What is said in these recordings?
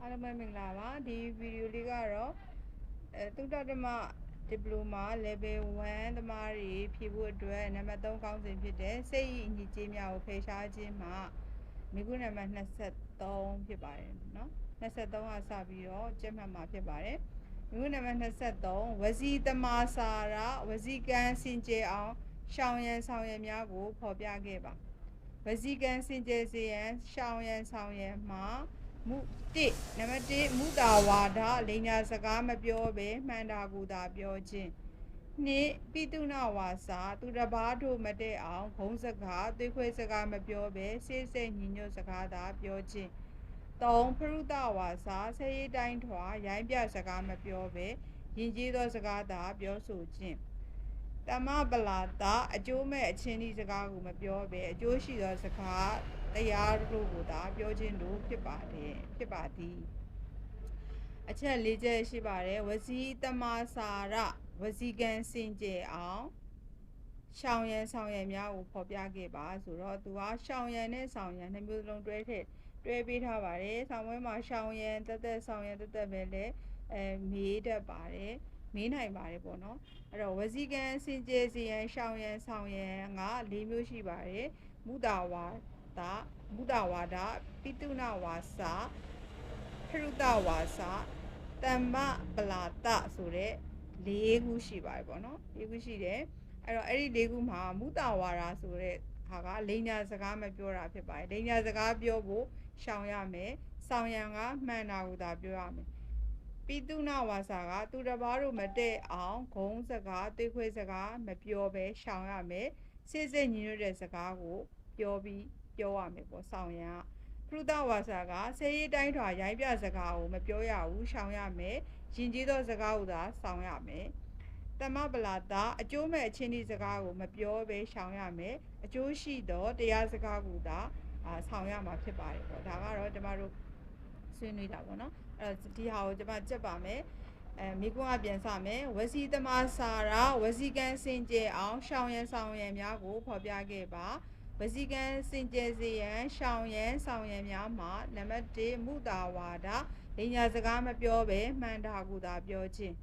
အားလုံးပဲမင်္ဂလာပါဒီဗီဒီယိုလေးကတော့သုတ္တဓမ္မဒီပလိုမာ level 1သမားတွေဖြည့်ဖို့အတွက်နံပါတ်3ကောင်းစဉ်ဖြစ်တဲ့စိတ်အညီကျေးများကိုဖယ်ရှားခြင်းမှာမိကုနံပါတ်23ဖြစ်ပါတယ်နော်23ကစပြီးတော့ကျက်မှတ်မှာဖြစ်ပါတယ်မိကုနံပါတ်23ဝစီတမာစာရဝစီကံစင်ကြယ်အောင်ရှောင်ရန်ဆောင်ရန်များကိုဖော်ပြခဲ့ပါဝစီကံစင်ကြယ်စေရန်ရှောင်ရန်ဆောင်ရန်မှာနံပါတ်1မူတာဝါဒလိန်ညာစကားမပြောဘဲမှန်တာကိုသာပြောခြင်း2ပိတုနာဝါစာသူတစ်ပါးတို့မတည့်အောင်ဂုံးစကားသွေးခွဲစကားမပြောဘဲစေ့စေ့ညီညွတ်စကားသာပြောခြင်း3ဖရုဒဝါစာဆဲရေးတိုင်းထွာရိုင်းပြစကားမပြောဘဲယဉ်ကျေးသောစကားသာပြောဆိုခြင်းတမပလာတာအကျိုးမဲ့အချင်းဒီစကားကိုမပြောဘဲအကျိုးရှိသောစကားတရားတို့ကိုသာပြောခြင်းတို့ဖြစ်ပါသည်အချက်၄ချက်ရှိပါတယ်ဝစီတမာစာရဝစီကံစင်ကြယ်အောင်ရှောင်ရန်ဆောင်ရန်များကိုဖော်ပြခဲ့ပါဆိုတော့သူကရှောင်ရန်နဲ့ဆောင်ရန်နှစ်မျိုးလုံးတွဲပေးထားပါတယ်ဆောင်းပွဲမှာရှောင်ရန်တက်ဆောင်ရန်တက်ပဲလေမေးတတ်ပါတယ်မေးနိုင်ပါတယ်ပေါ့နော်အဲ့တော့ဝစီကံစင်ကြယ်စီရန်ရှောင်ရန်ဆောင်ရန်က၄မျိုးရှိပါတယ်မူတာဝါဒပိတုနာဝါစာဖရုဒဝါစာတမ္မပလာတဆိုတဲ့၄ခုရှိပါတယ်ပေါ့နော်၄ခုရှိတယ်အဲ့တော့အဲ့ဒီ၄ခုမှာမူတာဝါဒဆိုတဲ့ဟာကလိန်ညာစကားမပြောတာဖြစ်ပါတယ်လိန်ညာစကားပြောဖို့ရှောင်ရမယ်ဆောင်ရန်ကမှန်တာကိုသာပြောရမယ်ပိတုနာဝါစာကသူတစ်ပါးတို့မတည့်အောင်ဂုံးစကားသွေးခွေးစကားမပြောဘဲရှောင်ရမယ်စိတ်ညီညွတ်တဲ့စကားကိုပြောရမယ်ပေါ့ဆောင်ရန်ဖရုဒဝါစာကဆဲရေးတိုင်းထွာရိုင်းပြစကားကိုမပြောရဘူးရှောင်ရမယ်ယဉ်ကျေးသောစကားကိုသာဆောင်ရမယ်တမပလာတာအကျိုးမဲ့အချင်းဒီစကားကိုမပြောဘဲရှောင်ရမယ်အကျိုးရှိသောတရားစကားကိုသာဆောင်ရမှာဖြစ်ပါတယ်ပေါ့ဒါကတော့ကျမတို့ဆွေးနွေးတာပေါ့နော်အဲ့တော့ဒီဟာကိုကျမကြက်ပါမယ်မိကွန်းအပြန်စမယ်ဝစီတမာစာရဝစီကံစင်ကြယ်အောင်ရှောင်ရန်ဆောင်ရန်များကိုဖော်ပြခဲ့ပါဝစီကံစင်ကြယ်စေရန်ရှောင်ရန်ဆောင်ရန်များမှာနံပါတ်1မူတာဝါဒလိန်ညာစကားမပြောဘဲမှန်တာကိုသာပြောခြင်း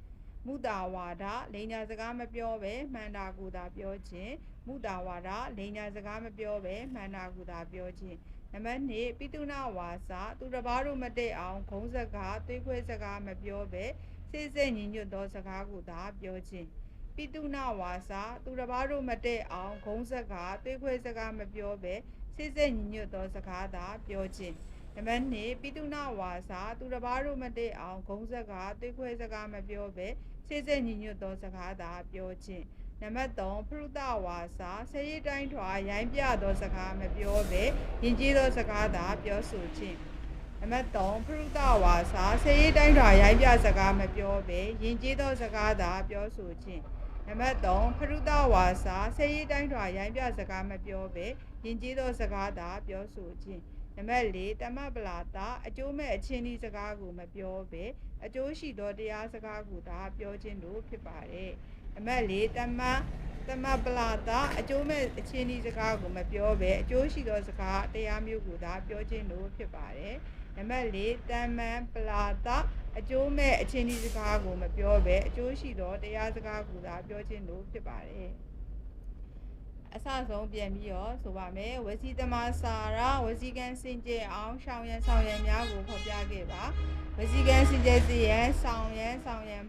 မူတာဝါဒလိန်ညာစကားမပြောဘဲမှန်တာကိုသာပြောခြင်းမူတာဝါဒလိန်ညာစကားမပြောဘဲမှန်တာကိုသာပြောခြင်းနံပါတ်2ပိတုနာဝါစာသူတစ်ပါးတို့မတည့်အောင်ဂုံးစကားသွေးခွဲစကားမပြောဘဲစိတ်ညီညွတ်သောစကားကိုသာပြောခြင်းပိတုနာဝါစာသူတစ်ပါးတို့မတည့်အောင်ဂုံးစကားသွေးခွဲစကားမပြောဘဲစိတ်ညီညွတ်သောစကားသာပြောခြင်းနံပါတ်2ပိတုနာဝါစာသူတစ်ပါးတို့မတည့်အောင်ဂုံးစကားသွေးခွဲစကားမပြောဘဲစိတ်ညီညွတ်သောစကားသာပြောခြင်းနံပါတ်3ဖရုဒဝါစာဆဲရေးတိုင်းထွာရိုင်းပြသောစကားမပြောဘဲယဉ်ကျေးသောစကားသာပြောဆိုခြင်းနံပါတ်3ဖရုဒဝါစာဆဲရေးတိုင်းထွာရိုင်းပြစကားမပြောဘဲယဉ်ကျေးသောစကားသာပြောဆိုခြင်းနံပါတ်3ဖရုဒဝါစာဆဲရေးတိုင်းထွာရိုင်းပြစကားမပြောဘဲယဉ်ကျေးသောစကားသာပြောဆိုခြင်းနံပါတ်4တမပလာတာအကျိုးမဲ့အချင်းဒီစကားကိုမပြောဘဲအကျိုးရှိသောတရားစကားကိုသာပြောခြင်းတို့ဖြစ်ပါတယ်နံပါတ်4တမပလာတာအကျိုးမဲ့အချင်းဒီစကားကိုမပြောဘဲအကျိုးရှိသောစကားတရားမျိုးကိုသာပြောခြင်းတို့ဖြစ်ပါတယ်နံပါတ်4တမပလာတာအကျိုးမဲ့အချင်းဒီစကားကိုမပြောဘဲအကျိုးရှိသောတရားစကားကိုသာပြောခြင်းတို့ဖြစ်ပါတယ်အစဆုံးပြန်ပြီးတော့ဆိုပါမယ်ဝစီတမာစာရဝစီကံစင်ကြယ်အောင်ရှောင်ရန်ဆောင်ရန်များကိုဖော်ပြခဲ့ပါဝစီကံစင်ကြယ်စေရန်ဆောင်ရန်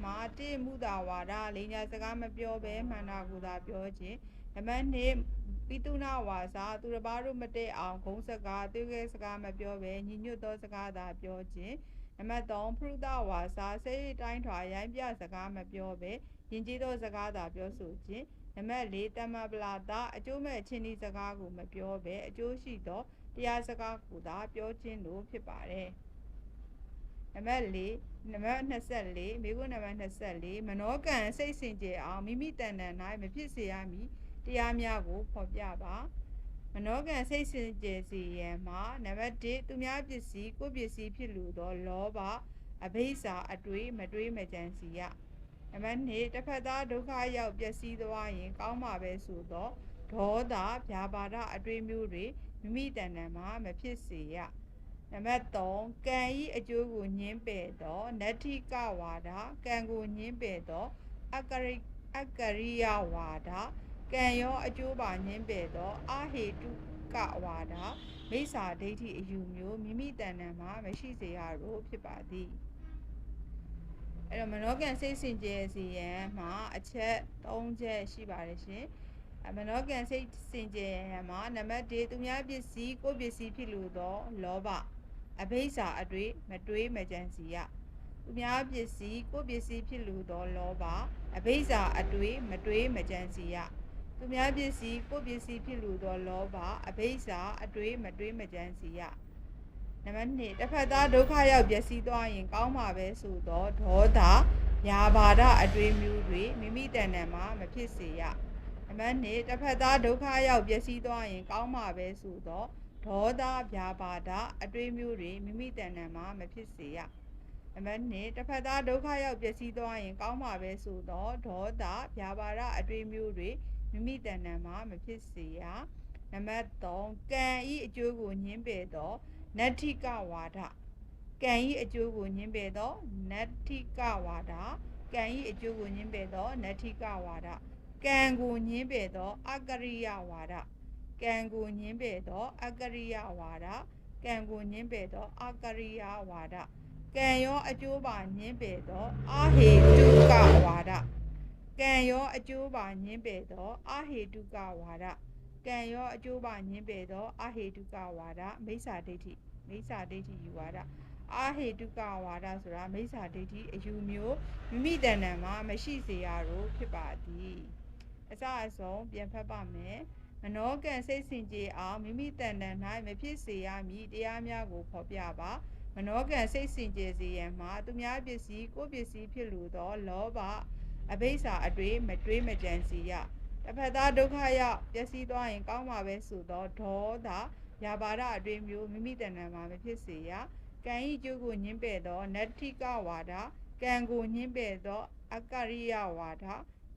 မှာတိမူတာဝါဒလိန်ညာစကားမပြောဘဲမှန်တာကိုသာပြောခြင်းနံပါတ်2ပိတုနာဝါစာသူတစ်ပါးတို့မတည့်အောင်ဂုံးစကားသွေးခဲစကားမပြောဘဲညီညွတ်သောစကားသာပြောခြင်းနံပါတ်3ဖရုဒဝါစာစိတ်တိုင်းထွာရိုင်းပြစကားမပြောဘဲယဉ်ကျေးသောစကားသာပြောဆိုခြင်းနံပါတ်4တမပလာတာအကျိုးမဲ့ချင်းဒီစကားကိုမပြောဘဲအကျိုးရှိသောတရားစကားကိုသာပြောခြင်းတို့ဖြစ်ပါတယ်နံပါတ်24မိကုနံပါတ်24မနောကံစိတ်စင်ကြယ်အောင်မိမိတဏ္ဍာ၌မဖြစ်စေရမည်တရားများကိုဖော်ပြပါမနောကံစိတ်စင်ကြယ်စေရန်မှာနံပါတ်1သူများပစ္စည်းကိုပစ္စည်းဖြစ်လိုသောလောဘအဘိဓါအတွေ့မကြံစီရနံပါတ်2တစ်ဖက်သားဒုက္ခရောက်ပျက်စီးသွားရင်ကောင်းမှာပဲဆိုတော့ဒေါသဗျာပါဒအတွေ့မျိုးတွေမိမိတဏ္ဍာမှာမဖြစ်စေရ နံပါတ်3ကံဤအကျိုးကိုညှင်းပယ်သောနတ္ထိကဝါဒကံကိုညှင်းပယ်သောအကရိယဝါဒကံရောအကျိုးပါညှင်းပယ်သောအာဟေတုကဝါဒမိစ္ဆာဒိဋ္ဌိအယူမျိုးမိမိတဏ္ဍာမှာမရှိစေရလို့ဖြစ်ပါသည်အဲ့တော့မနောကံစိတ်စင်ကြယ်စီရန်မှာအချက်3ချက်ရှိပါတယ်ရှင်မနောကံစိတ်စင်ကြယ်ရန်မှာနံပါတ်1သူများပစ္စည်းကိုယ်ပစ္စည်းဖြစ်လို့သောလောဘအဘိဓါအတွေ့မတွေးမကြံစီရသူများပစ္စည်းကိုယ်ပစ္စည်းဖြစ်လို့သောလောဘအဘိဓါအတွေ့မတွေးမကြံစီရသူများပစ္စည်းကိုယ်ပစ္စည်းဖြစ်လို့သောလောဘအဘိဓါအတွေ့မတွေးမကြံစီရနံပါတ်2တစ်ဖက်သားဒုက္ခရောက်ပျက်စီးသွားရင်ကောင်းမှာပဲဆိုသောဒေါသယာဘာဒအတွေ့မျိုးတွေမိမိတဏ္ဍာမှာမဖြစ်စေရနံပါတ်2တစ်ဖက်သားဒုက္ခရောက်ပျက်စီးသွားရင်ကောင်းမှာပဲဆိုသောဒေါသဗျာပါဒအတွေ့မျိုးတွေမိမိတဏ္ဍာမှာမဖြစ်စေရနံပါတ်2တစ်ဖက်သားဒုက္ခရောက်ပျက်စီးသွားရင်ကောင်းမှာပဲဆိုသောဒေါသဗျာပါဒအတွေ့မျိုးတွေမိမိတဏ္ဍာမှာမဖြစ်စေရနံပါတ်3ကံဤအကျိုးကိုညှင်းပယ်သောနတ္ထိကဝါဒကံဤအကျိုးကိုညှင်းပယ်သောနတ္ထိကဝါဒကံဤအကျိုးကိုညှင်းပယ်သောနတ္ထိကဝါဒကံကိုညှင်းပယ်သောအကရိယဝါဒကံကိုညှင်းပယ်သောအကရိယဝါဒကံကိုညှင်းပယ်သောအကရိယဝါဒကံရောအကျိုးပါညှင်းပယ်သောအာဟေတုကဝါဒကံရောအကျိုးပါညှင်းပယ်သောအာဟေတုကဝါဒကံရောအကျိုးပါညှင်းပယ်သောအာဟေတုကဝါဒမိစ္ဆာဒိဋ္ဌိယူဝါဒအာဟေတုကဝါဒဆိုတာမိစ္ဆာဒိဋ္ဌိအယူမျိုးမိမိတဏ္ဍာမှာမရှိစေရလို့ဖြစ်ပါသည်အစအဆုံးပြန်ဖတ်ပါမယ်မနောကံစိတ်စင်ကြယ်အောင်မိမိတဏ္ဍာ၌မဖြစ်စေရမည်တရားများကိုဖော်ပြပါမနောကံစိတ်စင်ကြယ်စေရန်မှာသူများပစ္စည်းကိုယ်ပစ္စည်းဖြစ်လို့သောလောဘအဘိဓါအတွေ့မတွေးမကြံစီရတစ်ဖက်သားဒုက္ခရောက်ပျက်စီးသွားရင်ကောင်းမှာပဲဆိုသောဒေါသယာပါဒအတွေ့မျိုးမိမိတဏ္ဍာမှာမဖြစ်စေရကံဤကျိုးကိုညှင်းပယ်သောနတ္ထိကဝါဒကံကိုညှင်းပယ်သောအကရိယဝါဒ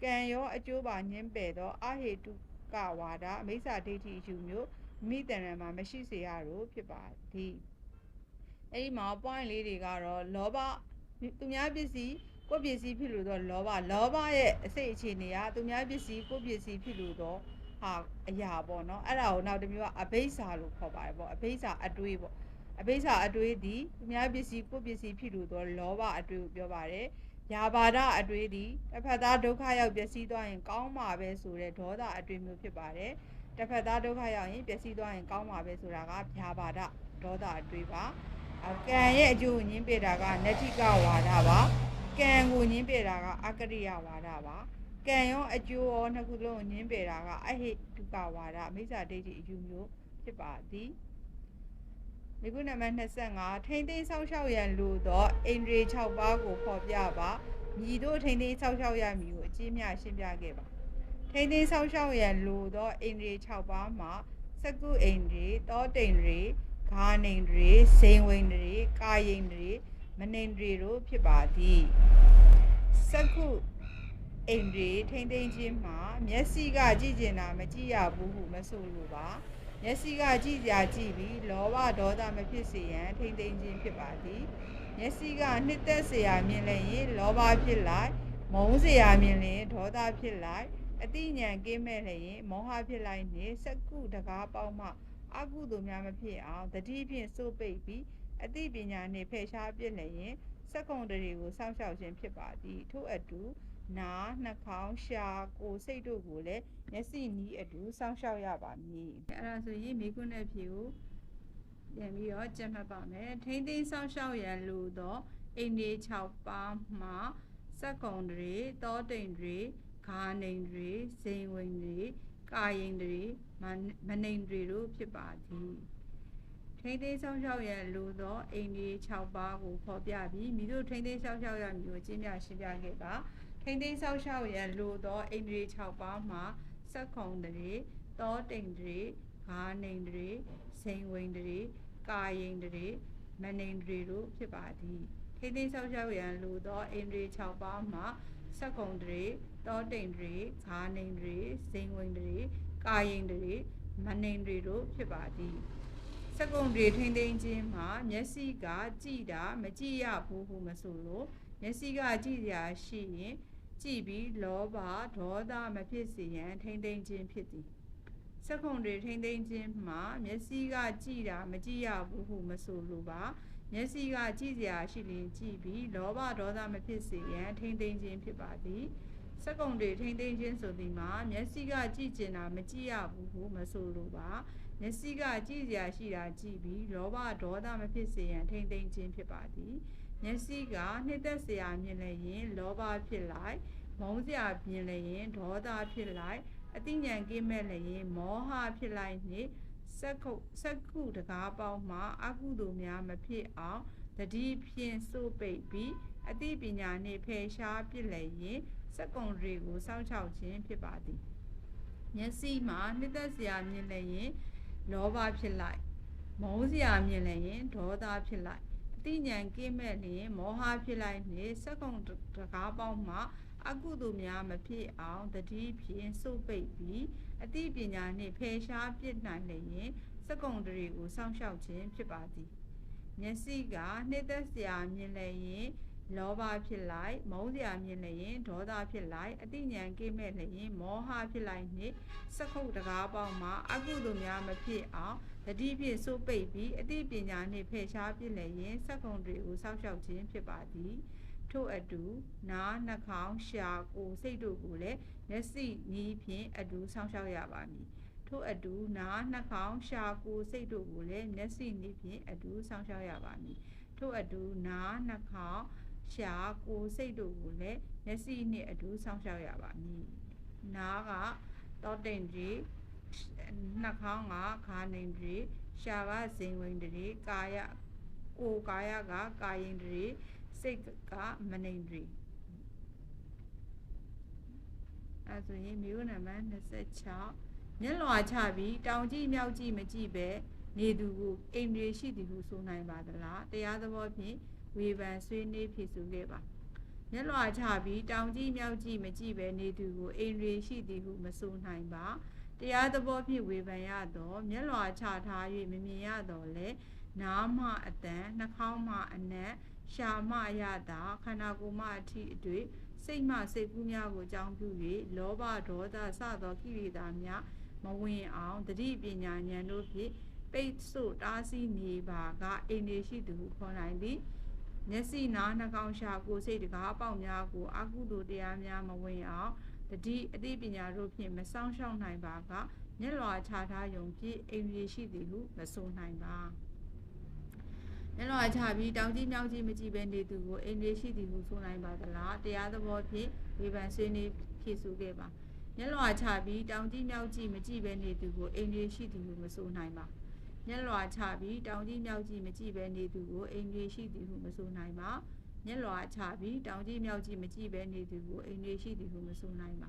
ကံရောအကျိုးပါညှင်းပယ်သောအာဟေတုကဝါဒမိစ္ဆာဒိဋ္ဌိအယူမျိုးမိမိတဏ္ဍာမှာမရှိစေရလို့ဖြစ်ပါသည်အဲ့ဒီမှာ point လေးတွေကတော့လောဘသူများပစ္စည်းကိုယ်ပစ္စည်းဖြစ်လို့တော့လောဘရဲ့အစိတ်အခြေအနေကသူများပစ္စည်းကိုယ်ပစ္စည်းဖြစ်လို့တော့အရာပေါ့နော်အဲ့ဒါကိုနောက်တစ်မျိုးကအဘိဓါလို့ခေါ်ပါတယ်ပေါ့အဘိဓါအတွေးပေါ့အဘိဓါအတွေးသည်သူများပစ္စည်းကိုယ်ပစ္စည်းဖြစ်လို့တော့လောဘအတွေးကိုပြောပါတယ်ယာဘာဒအတွေးသည်တစ်ဖက်သားဒုက္ခရောက်ပျက်စီးသွားရင်ကောင်းမှာပဲဆိုတဲ့ဒေါသအတွေးမျိုးဖြစ်ပါတယ်တစ်ဖက်သားဒုက္ခရောက်ရင်ပျက်စီးသွားရင်ကောင်းမှာပဲဆိုတာကဗျာပါဒဒေါသအတွေးပါကံရဲ့အကျိုးကိုညှင်းပယ်တာကနတ္ထိကဝါဒပါကံကိုညှင်းပယ်တာကအကရိယဝါဒပါကံရောအကျိုးရောနှစ်ခုလုံးကိုညှင်းပယ်တာကအဟိတုကဝါဒမိစ္ဆာဒိဋ္ဌိအယူမျိုးဖြစ်ပါသည်ဒီခုနံပါတ်25ထိမ့်သိမ်းဆောက်ရှောက်ရန်လိုသောအိန္ဒြေ6ပါးကိုဖော်ပြပါမြည်တို့ထိမ့်သိမ်းဆောက်ရှောက်ရမည်ကိုအကျဉ်းများရှင်းပြခဲ့ပါထိမ့်သိမ်းဆောက်ရှောက်ရန်လိုသောအိန္ဒြေ6ပါးမှာစကုအိန္ဒြေတောတိန္ဒြေဂါနိန္ဒြေဇိန်ဝိန္ဒြေကာယိန္ဒြေမနိန္ဒြေတို့ဖြစ်ပါသည်စကုအိန္ဒြေထိမ့်သိမ်းခြင်းမှာမျက်စိကကြည့်ကျင်တာမကြည့်ရဘူးဟုမဆိုလိုပါမျက်စိကကြည့်ကြပြီးလောဘဒေါသမဖြစ်စေရန်ထိမ့်သိမ်းခြင်းဖြစ်ပါသည်မျက်စိကနှစ်သက်เสียမြင်လျင်လောဘဖြစ်လိုက်မုန်းเสียမြင်လျင်ဒေါသဖြစ်လိုက်အတိညာကင်းမဲ့လျင်မောဟဖြစ်လိုက်နှင့်စကုတကားပေါင်းမှအကုသိုလ်များမဖြစ်အောင်တတိဖြင့်စိုးပိတ်ပြီးအသိပညာနှင့်ဖယ်ရှားပြစ်လျင်စက္ကုံတရီကိုစောင့်ရှောက်ခြင်းဖြစ်ပါသည်ထို့အတူနာနှာခေါင်းရှာကိုယ်စိတ်တို့ကိုလည်းမျက်စိနီးအတူစောင့်ရှောက်ရပါမည်အဲ့ဒါဆိုရင်မိကုနဲ့ဖြေကိုပြန်ပြီးတော့ကြက်မှတ်ပါမယ်ထိမ့်သိမ်းစောင့်ရှောက်ရန်လိုသောအိန္ဒြေ6ပါးမှာစက္ကုံတရီတောတိန်တရီဂါနိန္ဒြေဇိန်ဝိန္ဒြေကာယိန္ဒြေမနိန္ဒြေတို့ဖြစ်ပါသည်ထိမ့်သိမ်းစောင့်ရှောက်ရန်လိုသောအိန္ဒြေ6ပါးကိုဖော်ပြပြီးမိတို့ထိမ့်သိမ်းစောင့်ရှောက်ရမည်ကိုကျင်းပြရှင်းပြခဲ့ပါထိမ့်သိမ်းစောင့်ရှောက်ရန်လိုသောအိန္ဒြေ6ပါးမှာစက္ကုံတရီတောတိန်တရီဂါနိန္ဒြေဇိန်ဝိန္ဒြေကာယိန္ဒြေမနိန္ဒြေတို့ဖြစ်ပါသည်ထိမ့်သိမ်းစောင့်ရှောက်ရန်လိုသောအိန္ဒြေ6ပါးမှာစက္ကုံတရီတောတိန်တရီဂါနိန္ဒြေဇိန်ဝိန္ဒြေကာယိန္ဒြေမနိန္ဒြေတို့ဖြစ်ပါသည်စ စကုံတွေထိမ့်သိမ်းခြင်းမှာမျက်စိကကြည့်တာမကြည့်ရဘူးဟုမဆိုလို့မျက်စိကကြည့်ရရှိရင်ကြည့်ပြီးလောဘဒေါသမဖြစ်စေရန်ထိမ့်သိမ်းခြင်းဖြစ်သည်စကုံတွေထိမ့်သိမ်းခြင်းမှာမျက်စိကကြည့်တာမကြည့်ရဘူးဟုမဆိုလိုပါမျက်စိကကြည့်ရရှိရင်ကြည့်ပြီးလောဘဒေါသမဖြစ်စေရန်ထိမ့်သိမ်းခြင်းဖြစ်ပါသည်စကုံတွေထိမ့်သိမ်းခြင်းဆိုသည်မှာမျက်စိကကြည့်ကျင်တာမကြည့်ရဘူးဟုမဆိုလိုပါမျက်စိကကြည့်ရရှိတာကြည့်ပြီးလောဘဒေါသမဖြစ်စေရန်ထိမ့်သိမ်းခြင်းဖြစ်ပါသည်မျက်စိကနှစ်သက်စရာမြင်လည်းရင်လောဘဖြစ်လိုက်မုန်းစရာမြင်လည်းရင်ဒေါသဖြစ်လိုက်အသိဉာဏ်ကင်းမဲ့လည်းရင်မောဟဖြစ်လိုက်နှင့်စက္ခုတကားပေါင်းမှာအကုသိုလ်များမဖြစ်အောင်တတိဖြင့်စိုးပိတ်ပြီးအသိပညာနှင့်ဖယ်ရှားပြစ်လည်းရင်စက္ကုံတွေကိုစောင့်ရှောက်ခြင်းဖြစ်ပါသည်မျက်စိမှာနှစ်သက်စရာမြင်လည်းရင်လောဘဖြစ်လိုက်မုန်းစရာမြင်လည်းရင်ဒေါသဖြစ်လိုက်အသိဉာဏ်ကင်းမဲ့လျင်မောဟဖြစ်လိုက်နှင့်စက္ကုံတကားပေါင်းမှာအကုသိုလ်များမဖြစ်အောင်တတိဖြင့်စိုးပိတ်ပြီးအသိပညာနှင့်ဖယ်ရှားပြစ်နိုင်လျင်စက္ကုံတွေကိုစောင့်ရှောက်ခြင်းဖြစ်ပါသည်မျက်စိကနှစ်သက်စရာမြင်လည်းရင်လောဘဖြစ်လိုက်မုန်းစရာမြင်လည်းရင်ဒေါသဖြစ်လိုက်အသိဉာဏ်ကင်းမဲ့လည်းရင်မောဟဖြစ်လိုက်နှင့်စက္ခုတကားပေါင်းမှာအကုသိုလ်များမဖြစ်အောင်တတိဖြင့်စိုးပိတ်ပြီးအသိပညာနှင့်ဖယ်ရှားပြစ်လည်းရင်စက္ကုံတွေကိုစောင့်ရှောက်ခြင်းဖြစ်ပါသည်ထို့အတူနားနှာခေါင်းရှာကိုယ်စိတ်တို့ကိုလည်းမျက်စိနည်းဖြင့်အတူစောင့်ရှောက်ရပါမည်ထို့အတူနားနှာခေါင်းရှာကိုယ်စိတ်တို့ကိုလည်းမျက်စိနည်းဖြင့်အတူစောင့်ရှောက်ရပါမည်ထို့အတူနားနှာခေါင်းရှာကိုယ်စိတ်တို့ကိုလည်းမျက်စိနှင့်အတူစောင့်ရှောက်ရပါမည်နားကတောတိန်ကြီးနှာခေါင်းကခါနေကြီးရှာကဇိမ်ဝင်ကြီးကာယကကာယင်ကြီးစိတ်ကမနေပြီအဲဆိုရင်မျိုးနံပါတ်26မျက်လွှာချပြီးတောင်ကြည့်မြောက်ကြည့်မကြည့်ပဲနေသူကိုအိမ်တွေရှိသည်ဟုဆိုနိုင်ပါသလားတရားသဘောဖြင့်ဝေဖန်ဆွေးနွေးဖြစ်ဆိုခဲ့ပါမျက်လွှာချပြီးတောင်ကြည့်မြောက်ကြည့်မကြည့်ပဲနေသူကိုအိမ်တွေရှိသည်ဟုမဆိုနိုင်ပါတရားသဘောဖြင့်ဝေဖန်ရတော့မျက်လွှာချထား၍မမြင်ရတော့လေနားမှအတန်နှာခေါင်းမှအနက်ရှာမရတာခန္ဓာကိုယ်မှအထိအတွေ့စိတ်မှစိတ်ကူးများကိုအကြောင်းပြု၍လောဘဒေါသစသောကိလေသာများမဝင်အောင်တတိပညာဉာဏ်တို့ဖြင့်ပိတ်ဆို့တားဆီးနေပါကအိမ်နေရှိသူခေါ်နိုင်သည်မျက်စိနားနှာခေါင်းရှာကိုယ်စိတ်တကားပေါက်များကိုအကုသိုလ်တရားများမဝင်အောင်တတိအသိပညာတို့ဖြင့်မဆောင်ရှောက်နိုင်ပါကမျက်လွှာချထားယုံဖြင့်အိမ်နေရှိသည်ဟုမဆိုနိုင်ပါမျက်လွှာချပြီးတောင်ကြည့်မြောက်ကြည့်မကြည့်ပဲနေသူကိုအိမ်တွေရှိသည်ဟုဆိုနိုင်ပါသလားတရားသဘောဖြင့်ဝေဖန်ဆွေးနွေးဖြေဆိုခဲ့ပါမျက်လွှာချပြီးတောင်ကြည့်မြောက်ကြည့်မကြည့်ပဲနေသူကိုအိမ်တွေရှိသည်ဟုမဆိုနိုင်ပါမျက်လွှာချပြီးတောင်ကြည့်မြောက်ကြည့်မကြည့်ပဲနေသူကိုအိမ်တွေရှိသည်ဟုမဆိုနိုင်ပါမျက်လွှာချပြီးတောင်ကြည့်မြောက်ကြည့်မကြည့်ပဲနေသူကိုအိမ်တွေရှိသည်ဟုမဆိုနိုင်ပါ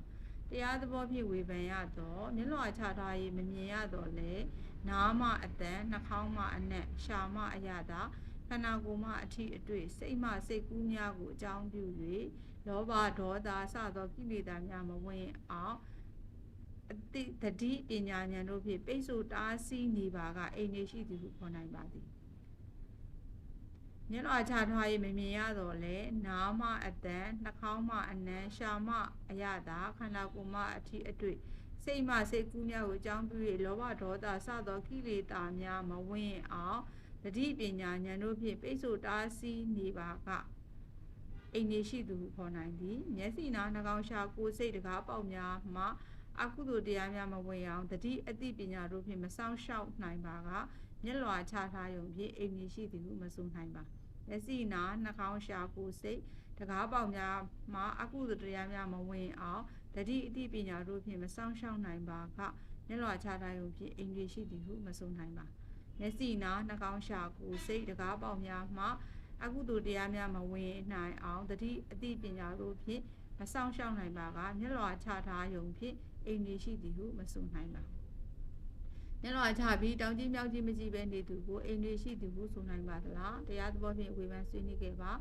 တရားသဘောဖြင့်ဝေဖန်ရတော့မျက်လွှာချထား၍မမြင်ရတော့လေနားမှအတန်နှာခေါင်းမှအနက်ရှာမှအရသာခန္ဓာကိုယ်မှအထိအတွေ့စိတ်မှစိတ်ကူးများကိုအကြောင်းပြု၍လောဘဒေါသစသောကိလေသာများမဝင်အောင်အတိတတိပညာဉာဏ်တို့ဖြင့်ပိတ်ဆို့တားဆီးနေပါကအိမ်နေရှိသည်ဟုခေါ်နိုင်ပါသည်မျက်လွှာချထား၍မမြင်ရတော့လေနားမှအတန်နှာခေါင်းမှအနံရှာမှအရသာခန္ဓာကိုယ်မှအထိအတွေ့စိတ်မှစိတ်ကူးများကိုအကြောင်းပြု၍လောဘဒေါသစသောကိလေသာများမဝင်အောင်တတိပညာဉာဏ်တို့ဖြင့်ပိတ်ဆို့တားဆီးနေပါကအိမ်နေရှိသူဟုခေါ်နိုင်သည်မျက်စိနားနှာခေါင်းရှာကိုယ်စိတ်တကားပေါက်များမှအကုသိုလ်တရားများမဝင်အောင်တတိအသိပညာတို့ဖြင့်မဆောင်ရှောက်နိုင်ပါကမျက်လွှာချထားယုံဖြင့်အိမ်နေရှိသည်ဟုမဆိုနိုင်ပါမျက်စိနားနှာခေါင်းရှာကိုယ်စိတ်တကားပေါက်များမှအကုသိုလ်တရားများမဝင်အောင်တတိအသိပညာတို့ဖြင့်မဆောင်ရှောက်နိုင်ပါကမျက်လွှာချထားယုံဖြင့်အိမ်နေရှိသည်ဟုမဆိုနိုင်ပါမျက်စိနားနှာခေါင်းရှာကိုယ်စိတ်တကားပေါက်များမှအကုသိုလ်တရားများမဝင်နိုင်အောင်တတိအသိပညာတို့ဖြင့်မဆောင်ရှောက်နိုင်ပါကမျက်လွှာချထားယုံဖြင့်အိမ်နေရှိသည်ဟုမဆိုနိုင်ပါမျက်လွှာချပြီးတောင်ကြည့်မြောက်ကြည့်မကြည့်ပဲနေသူကိုအိမ်တွေရှိသည်ဟုဆိုနိုင်ပါသလားတရားသဘောဖြင့်ဝေဖန်ဆွေးနွေးခဲ့ပါ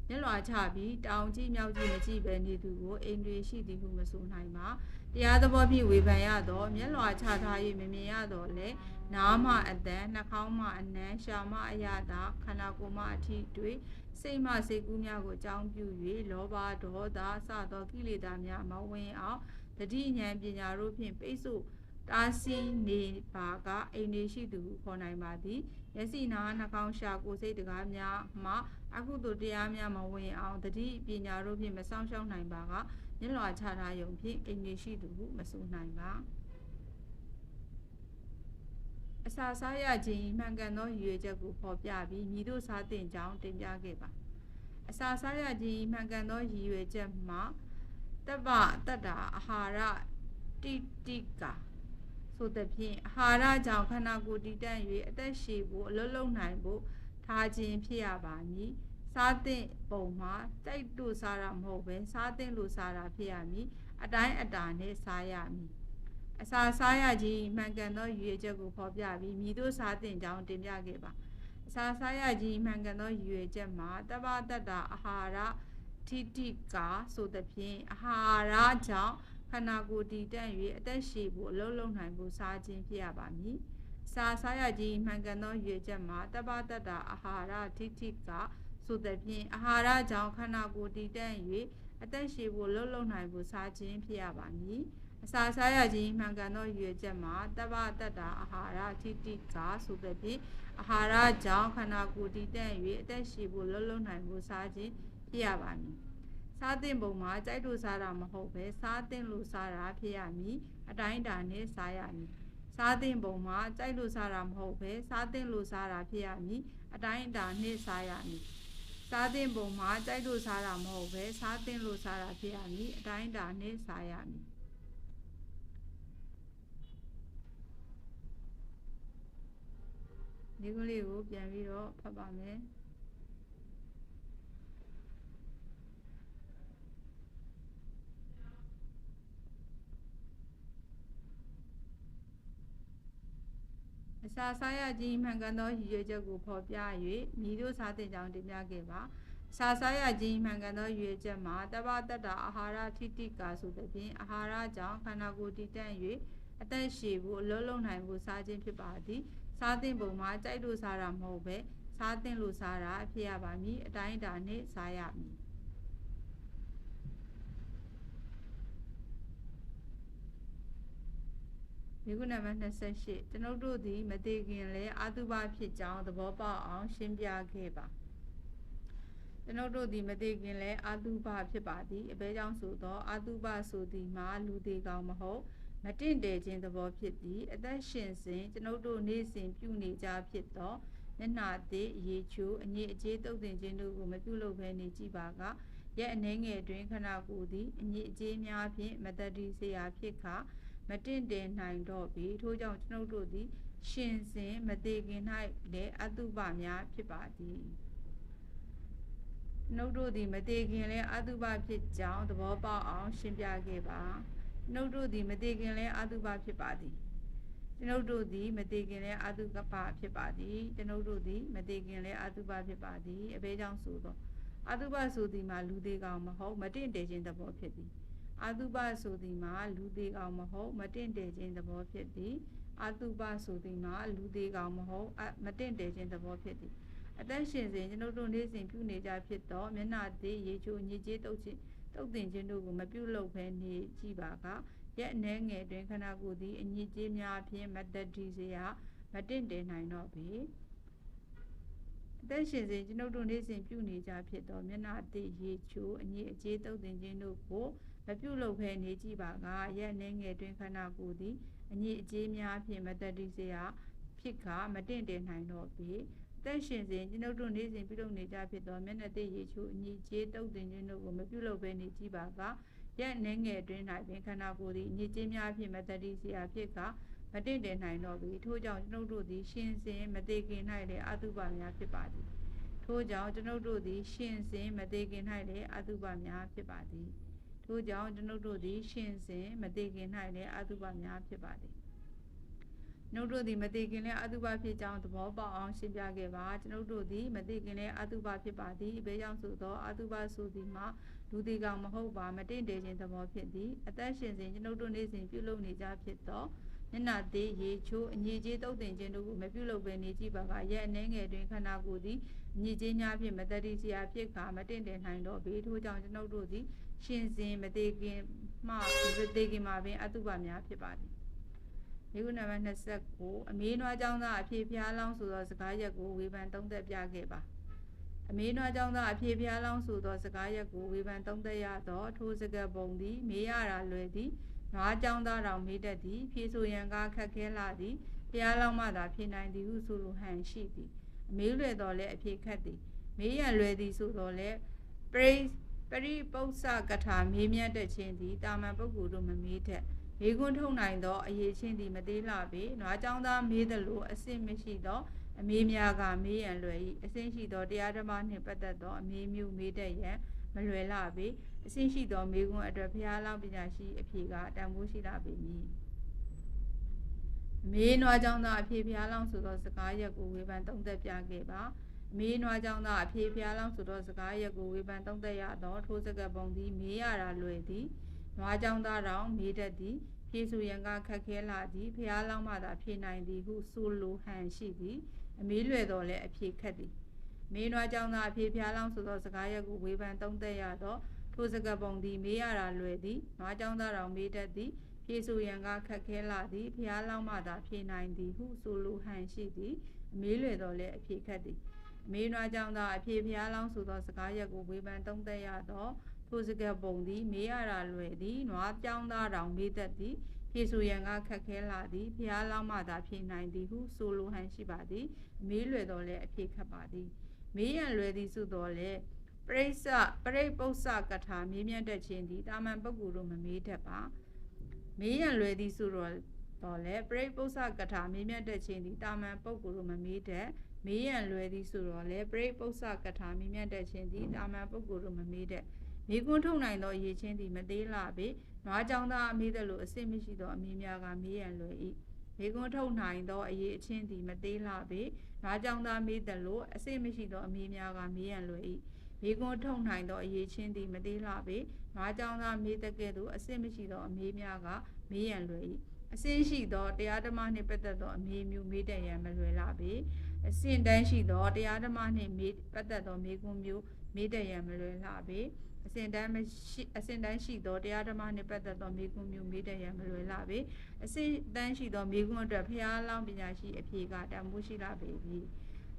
မျက်လွှာချပြီးတောင်ကြည့်မြောက်ကြည့်မကြည့်ပဲနေသူကိုအိမ်တွေရှိသည်ဟုမဆိုနိုင်ပါတရားသဘောဖြင့်ဝေဖန်ရသောမျက်လွှာချထား၍မမြင်ရတော့လေနားမှအတန်နှာခေါင်းမှအနံရှာမှအရသာခန္ဓာကိုယ်မှအထိတွေ့စိတ်မှစိတ်ကူးများကိုအကြောင်းပြု၍လောဘဒေါသစသောကိလေသာများမဝင်အောင်တတိဉာဏ်ပညာတို့ဖြင့်ပိတ်ဆို့တားဆီးနေပါကအိမ်နေရှိသူဟုခေါ်နိုင်ပါသည်မျက်စိနားနှာခေါင်းရှာကိုယ်စိတ်တကားများမှအကုသိုလ်တရားများမဝင်အောင်တတိပညာတို့ဖြင့်မဆောင်ရှောက်နိုင်ပါကမျက်လွှာချထားယုံဖြင့်အိမ်နေရှိသူဟုမဆိုနိုင်ပါအစာစားရခြင်းမှန်ကန်သောရည်ရွယ်ချက်ကိုဖော်ပြပြီးမည်သို့စားသင့်ကြောင်းတင်ပြခဲ့ပါအစာစားရခြင်းမှန်ကန်သောရည်ရွယ်ချက်မှာတပ္ပတတ္တာအာဟာရတိတိကာဆိုသဖြင့်အာဟာရကြောင့်ခန္ဓာကိုယ်တည်တံ့၍အသက်ရှည်ဖို့အလုပ်လုပ်နိုင်ဖို့ထားခြင်းဖြစ်ရပါမည်စားသင့်ပုံမှာကြိုက်လို့စားတာမဟုတ်ပဲစားသင့်လို့စားတာဖြစ်ရမည်အတိုင်းအတာနဲ့စားရမည်အစာစားရခြင်းမှန်ကန်သောရည်ရွယ်ချက်ကိုဖော်ပြပြီးမည်သို့စားသင့်ကြောင်းတင်ပြခဲ့ပါအစာစားရခြင်းမှန်ကန်သောရည်ရွယ်ချက်မှာတပ္ပတတ္တာအာဟာရထိတိကာဆိုသဖြင့်အာဟာရကြောင့်ခန္ဓာကိုယ်တည်တံ့၍အသက်ရှည်ဖို့အလုပ်လုပ်နိုင်ဖို့စားခြင်းဖြစ်ရပါမည်အစာစားရခြင်းမှန်ကန်သောရည်ရွယ်ချက်မှာတပ္ပတတ္တာအာဟာရထိတိကာဆိုသဖြင့်အာဟာရကြောင့်ခန္ဓာကိုယ်တည်တံ့၍အသက်ရှည်ဖို့လုပ်နိုင်ဖို့စားခြင်းဖြစ်ရပါမည်အစာစားရခြင်းမှန်ကန်သောရည်ရွယ်ချက်မှာတပ္ပတတ္တာအာဟာရထိတိကာဆိုသဖြင့်အာဟာရကြောင့်ခန္ဓာကိုယ်တည်တံ့၍အသက်ရှည်ဖို့လုပ်နိုင်ဖို့စားခြင်းဖြစ်ရပါမည်စားသင့်ပုံမှာကြိုက်လို့စားတာမဟုတ်ပဲစားသင့်လို့စားတာဖြစ်ရမည်အတိုင်းအတာနဲ့စားရမည်စားသင့်ပုံမှာကြိုက်လို့စားတာမဟုတ်ပဲစားသင့်လို့စားတာဖြစ်ရမည်အတိုင်းအတာနဲ့စားရမည်စားသင့်ပုံမှာကြိုက်လို့စားတာမဟုတ်ပဲစားသင့်လို့စားတာဖြစ်ရမည်အတိုင်းအတာနဲ့စားရမည်ဒီကုလေးကိုပြန်ပြီးတော့ဖတ်ပါမယ်အစာစားရခြင်းမှန်ကန်သောရည်ရွယ်ချက်ကိုဖော်ပြ၍မည်သို့စားသင့်ကြောင်းတင်ပြခဲ့ပါအစာစားရခြင်းမှန်ကန်သောရည်ရွယ်ချက်မှာတပ္ပတတ္တာအာဟာရထိတိကာဆိုသဖြင့်အာဟာရကြောင့်ခန္ဓာကိုယ်တည်တံ့၍အသက်ရှည်ဖို့အလုပ်လုပ်နိုင်ဖို့စားခြင်းဖြစ်ပါသည်စားသင့်ပုံမှာကြိုက်လို့စားတာမဟုတ်ပဲစားသင့်လို့စားတာဖြစ်ရပါမည်အတိုင်းအတာနဲ့စားရမည်မိကုနံပါတ်28ကျွန်ုပ်တို့သည်မသေးခင်လဲအာတုဘဖြစ်ကြောင်းသဘောပေါက်အောင်ရှင်းပြခဲ့ပါကျွန်ုပ်တို့သည်မသေးခင်လဲအာတုဘဖြစ်ပါသည်အဘဲကြောင့်ဆိုသောအာတုဘဆိုသည်မှာလူသေးကောင်မဟုတ်မတင့်တယ်ခြင်းသဘောဖြစ်သည်အသက်ရှင်စဉ်ကျွန်ုပ်တို့နေ့စဉ်ပြုနေကြဖြစ်သောမျက်နှာသေးရေချိုးအငြိအကျေးတုပ်တင်ခြင်းတို့ကိုမပြုလုပ်ဘဲနေကြည့်ပါကရက်အနှဲငယ်တွင်ခန္ဓာကိုယ်သည်အငြိအကျေးများဖြင့်မတတ်တည်စေရာဖြစ်ခါမတင့်တယ်နိုင်တော့ပြီထို့ကြောင့်ကျွန်ုပ်တို့သည်ရှင်စဉ်မသေးခင်၌လည်းအတုပများဖြစ်ပါသည်ကျွန်ုပ်တို့သည်မသေးခင်လည်းအတုပဖြစ်ကြောင်းသဘောပေါက်အောင်ရှင်းပြခဲ့ပါကျွန်ုပ်တို့သည်မသေးခင်လည်းအတုပဖြစ်ပါသည်ကျွန်ုပ်တို့သည်မသေးခင်လည်းအတုပဖြစ်ပါသည်ကျွန်ုပ်တို့သည်မသေးခင်လည်းအတုပဖြစ်ပါသည်အဘဲကြောင့်ဆိုသောအတုပဆိုသည်မှာလူသေးကောင်မဟုတ်မတင့်တယ်ခြင်းသဘောဖြစ်သည်အာတုပဆိုသည်မှာလူသေးကောင်မဟုတ်မတင့်တယ်ခြင်းသဘောဖြစ်သည်အာတုပဆိုသည်မှာလူသေးကောင်မဟုတ်မတင့်တယ်ခြင်းသဘောဖြစ်သည်အသက်ရှင်စဉ်ကျွန်ုပ်တို့နေ့စဉ်ပြုနေကြဖြစ်သောမျက်နှာသေးရေချိုးညစ်ကြေးတုပ်တင်ခြင်းတို့ကိုမပြုလုပ်ဘဲနေကြည့်ပါကရက်အနှဲငယ်တွင်ခန္ဓာကိုယ်သည်အညစ်အကြေးများဖြင့်မတတ်တည်စေရမတင့်တယ်နိုင်တော့ပေအသက်ရှင်စဉ်ကျွန်ုပ်တို့နေ့စဉ်ပြုနေကြဖြစ်သောမျက်နှာသေးရေချိုးအညစ်အကြေးတုပ်တင်ခြင်းတို့ကိုမပြုလုပ်ဘဲနေကြည့်ပါကရက်နှဲငယ်တွင်ခန္ဓာကိုယ်သည်အညစ်အကြေးများဖြင့်မတတ်တည်စေရဖြစ်ခါမတင့်တယ်နိုင်တော့ပေအသက်ရှင်စဉ်ကျွန်ုပ်တို့နေ့စဉ်ပြုလုပ်နေကြဖြစ်သောမျက်နှာသေးရေချိုးအညစ်အကြေးတုပ်တင်ခြင်းတို့ကိုမပြုလုပ်ဘဲနေကြည့်ပါကရက်နှဲငယ်တွင်၌ပင်ခန္ဓာကိုယ်သည်အညစ်အကြေးများဖြင့်မတတ်တည်စေရဖြစ်ခါမတင့်တယ်နိုင်တော့ပေထို့ကြောင့်ကျွန်ုပ်တို့သည်ရှင်စဉ်မသေးခင်၌လည်းအတုပများဖြစ်ပါသည်ထို့ကြောင့်ကျွန်ုပ်တို့သည်ရှင်စဉ်မသေးခင်၌လည်းအတုပများဖြစ်ပါသည်ထို့ကြောင့်ကျွန်ုပ်တို့သည်ရှင်စဉ်မသေးခင်၌လည်းအတုပများဖြစ်ပါသည် ကျွန်ုပ်တို့သည်မသိခင်လဲအတုပဖြစ်ကြောင်းသဘောပေါက်အောင်ရှင်းပြခဲ့ပါကျွန်ုပ်တို့သည်မသိခင်လဲအတုပဖြစ်ပါသည်ဘေးကြောင့်ဆိုသောအတုပဆိုသည်မှာလူတီကောင်မဟုတ်ပါမတင့်တယ်ခြင်းသဘောဖြစ်သည်အသက်ရှင်စဉ်ကျွန်ုပ်တို့နေ့စဉ်ပြုလုပ်နေကြဖြစ်သောမျက်နှာသေးရေချိုးအညီကြီးတုတ်တင်ခြင်းတို့ကိုမပြုလုပ်ဘဲနေကြည့်ပါကရဲ့အနေငယ်တွင်ခန္ဓာကိုယ်သည်အညီကြီးများဖြင့်မတတိစရာဖြစ်ကာမတင့်တယ်နိုင်သောဘေးထိုးကြောင့်ကျွန်ုပ်တို့သည်ရှင်စဉ်မသိခင်မှပင်အတုပများဖြစ်ပါသည်မိကုနံပါတ်29အမေးနွားကြောင်းသားအဖေဖျားလောင်းဆိုသောစကားရက်ကိုဝေဖန်သုံးသပ်ပြခဲ့ပါအမေးနွားကြောင်းသားအဖေဖျားလောင်းဆိုသောစကားရက်ကိုဝေဖန်သုံးသပ်ရသောထိုစကားပုံသည်မေးရတာလွယ်သည်နွားကြောင်းသားတော်မေးတတ်သည်ဖြေဆိုရန်ကခက်ခဲလာသည်ဖျားလောင်းမှသာဖြေနိုင်သည်ဟုဆိုလိုဟန်ရှိသည်အမေးလွယ်တော်လဲအဖေခက်သည်မေးရန်လွယ်သည်ဆိုတော်လဲပရိပု္ပ္ပစကထာမေးမြတ်တဲ့ခြင်းသည်တာမန်ပုဂ္ဂိုလ်တို့မမေးတတ်မေခွန်းထုတ်နိုင်သောအရေးချင်းသည်မသေးလှပေနွားကြောင်းသားမေးသလိုအစစ်မရှိသောအမေးများကမေးရန်လွယ်၏အစင်းရှိသောတရားဓမ္မနှင့်ပတ်သက်သောအမေးမျိုးမေးတတ်ရန်မလွယ်လှပေအစင်းရှိသောမေခွန်းအတွက်ဘုရားလောင်းပညာရှိအဖြေကတန်ဖိုးရှိလှပေမည်အမေးနွားကြောင်းသားအဖြေဘုရားလောင်းဆိုသောစကားရက်ကိုဝေဖန်သုံးသပ်ပြခဲ့ပါအမေးနွားကြောင်းသားအဖြေဘုရားလောင်းဆိုသောစကားရက်ကိုဝေဖန်သုံးသပ်ရသောထိုစကားပုံသည်မေးရတာလွယ်သည်နွားကြောင်းသားတော်မေးတတ်သည်ဖြေဆိုရန်ကခက်ခဲလာသည်ဖျားလောင်းမှသာဖြေနိုင်သည်ဟုဆိုလိုဟန်ရှိသည်အမေးလွယ်တော်လဲအဖြေခက်သည်မေးနွားကြောင်းသားအဖြေဖျားလောင်းဆိုသောစကားရက်ကိုဝေဖန်သုံးသပ်ရသောထိုစကားပုံသည်မေးရတာလွယ်သည်နွားကြောင်းသားတော်မေးတတ်သည်ဖြေဆိုရန်ကခက်ခဲလာသည်ဖျားလောင်းမှသာဖြေနိုင်သည်ဟုဆိုလိုဟန်ရှိသည်အမေးလွယ်တော်လဲအဖြေခက်သည်အမေးနွားကြောင်းသားအဖြေဖျားလောင်းဆိုသောစကားရက်ကိုဝေဖန်သုံးသပ်ရသောထိုစကားပုံသည်မေးရတာလွယ်သည်နွားကြောင်းသားတော်မေးတတ်သည်ဖြေဆိုရန်ကခက်ခဲလာသည်ဖျားလောင်းမှသာဖြေနိုင်သည်ဟုဆိုလိုဟန်ရှိပါသည်အမေးလွယ်တော်လဲအဖြေခက်ပါသည်မေးရန်လွယ်သည်ဆိုတော်လဲပရိပု္ပ္ပစကထာမေးမြတ်တဲ့ခြင်းသည်တာမန်ပုဂ္ဂိုလ်တို့မမေးတတ်ပါမေးရန်လွယ်သည်ဆိုတော့လဲပရိပု္ပ္ပစကထာမေးမြတ်တဲ့ခြင်းသည်တာမန်ပုဂ္ဂိုလ်တို့မမေးတတ်မေးရန်လွယ်သည်ဆိုတော့လဲပရိပု္ပ္ပစကထာမေးမြတ်တဲ့ခြင်းသည်တာမန်ပုဂ္ဂိုလ်တို့မမေးတတ်မေခွန်းထုတ်နိုင်သောအရေးချင်းသည်မသေးလှပေနွားကြောင်းသားအမေးသလိုအစစ်မရှိသောအမေးများကမေးရန်လွယ်၏မေခွန်းထုတ်နိုင်သောအရေးအချင်းသည်မသေးလှပေနွားကြောင်းသားမေးသလိုအစစ်မရှိသောအမေးများကမေးရန်လွယ်၏မေခွန်းထုတ်နိုင်သောအရေးချင်းသည်မသေးလှပေနွားကြောင်းသားမေးတဲ့ကဲ့သို့အစစ်မရှိသောအမေးများကမေးရန်လွယ်၏အစင်းရှိသောတရားဓမ္မနှင့်ပတ်သက်သောအမေးမျိုးမေးတတ်ရန်မလွယ်လှပေအစင်တန်းရှိသောတရားဓမ္မနှင့်ပတ်သက်သောမေခွန်းမျိုးမေးတတ်ရန်မလွယ်လှပေအစင်တန်းရှိသောတရားဓမ္မနှင့်ပတ်သက်သောမေခွန်းမျိုးမေးတတ်ရန်မလွယ်လှပေအစင်တန်းရှိသောမေခွန်းအတွက်ဘုရားလောင်းပညာရှိအဖြေကတန်ဖိုးရှိလှပေပြီ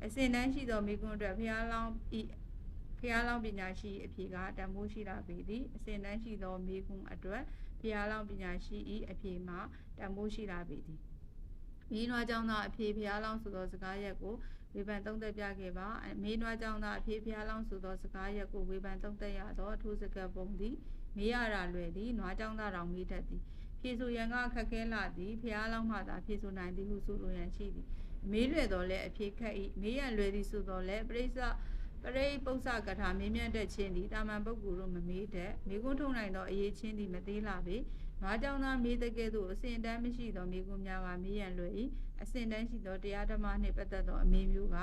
အစင်တန်းရှိသောမေခွန်းအတွက်ဘုရားလောင်းပညာရှိအဖြေကတန်ဖိုးရှိလှပေသည်အစင်တန်းရှိသောမေခွန်းအတွက်ဘုရားလောင်းပညာရှိ၏အဖြေမှာတန်ဖိုးရှိလှပေသည်မေးနွားကြောင်းသားအဖြေဘုရားလောင်းဆိုသောစကားရက်ကိုဝေဖန်သုံးသပ်ပြခဲ့ပါမေးနွားကြောင်းသားအဖြေဘုရားလောင်းဆိုသောစကားရက်ကိုဝေဖန်သုံးသပ်ရသောထိုစကားပုံသည်မေးရတာလွယ်သည်နွားကြောင်းသားတော်မေးတတ်သည်ဖြေဆိုရန်ကခက်ခဲလာသည်ဘုရားလောင်းမှသာဖြေဆိုနိုင်သည်ဟုဆိုလိုရန်ရှိသည်မေးလွယ်တော်လဲအဖြေခက်၏မေးရန်လွယ်သည်ဆိုတော်လဲပရိပု္ပ္ပစကထာမေးမြတ်တဲ့ခြင်းသည်တာမန်ပုဂ္ဂိုလ်တို့မမေးတတ်မေခွန်းထုတ်နိုင်သောအရေးချင်းသည်မသေးလှပေနွားကြောင်းသားမေးတဲ့ကဲ့သို့အစင်တန်းမရှိသောမေခွန်းများကမေးရန်လွယ်၏အစင်တန်းရှိသောတရားဓမ္မနှင့်ပတ်သက်သောအမေးမျိုးက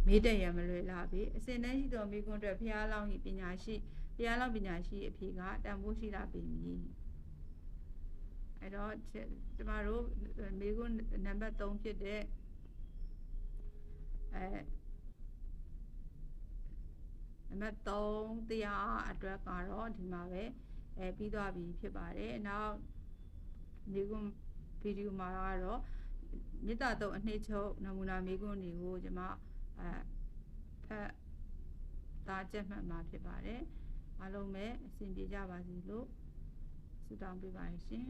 မေးတတ်ရန်မလွယ်လှပေအစင်တန်းရှိသောမေခွန်းအတွက်ဘုရားလောင်းပညာရှိအဖြေကတန်ဖိုးရှိလှပေမည်အဲ့တော့ကျမတို့မေခွန်းနံပါတ်3ဖြစ်တဲ့နံပါတ်3တရားအတွက်ကတော့ဒီမှာပဲပြီးသွားပြီဖြစ်ပါတယ်နောက်မေခွန်းဗီဒီယိုမှာကတော့မေတ္တာတုံအနှစ်ချုပ်နမူနာမေခွန်းတွေကိုကျွန်မဖတ်သားချက်မှတ်မှာဖြစ်ပါတယ်အားလုံးပဲအဆင်ပြေကြပါစေလို့ဆုတောင်းပေးပါရှင်